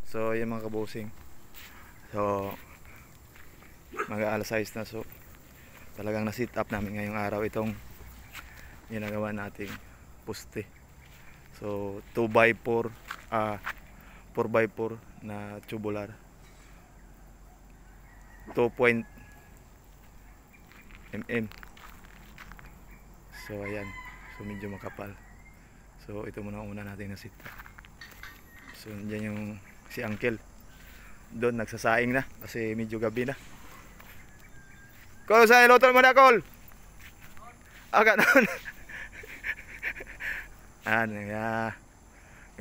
So yun mga kabusing. So mag-aalas 6 na, so talagang na-sit up namin ngayong araw itong ginagawa nating poste. So 2x4 4x4 na tubular 2.mm. So ayan, so medyo makapal. So ito muna una natin na sit up. So andyan yung si Uncle doon nagsasaing na kasi medyo gabi na. Kol, sa ilotol mo na, Kol. Aga noon.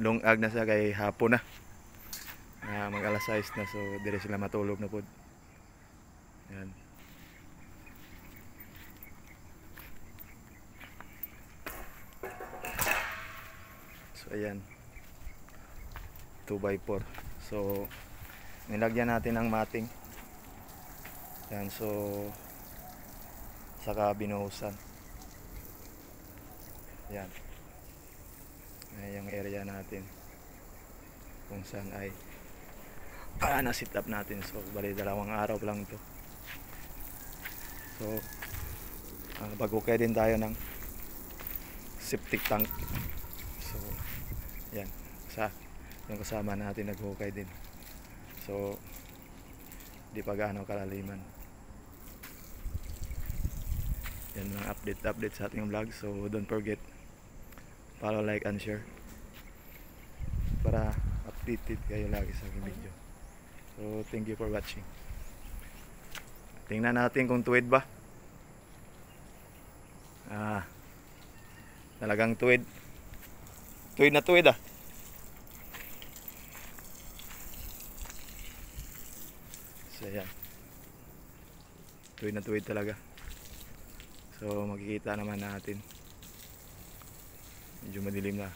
Lungag na siya kay hapon na. Mag-alas 6 na, so dire sila matulog na pod. Yan. So ayan. 2x4. So nilagyan natin ng mating. Yan, so saka binuhusan. Yan. Ayan yung area natin kung saan ay na-sit up natin. So bali 2 araw lang to. So pag-ukay din tayo ng septic tank. So yan, yung kasama natin nag-ukay din. So di pa gaano kalaliman. Yan mga update sa ating vlog. So don't forget follow, like, and share para updated kayo lagi sa aking video. So thank you for watching. Tingnan natin kung tuwid ba. Talagang tuwid na tuwid So yan, tuwid na tuwid talaga. So makikita naman natin medyo madilim na.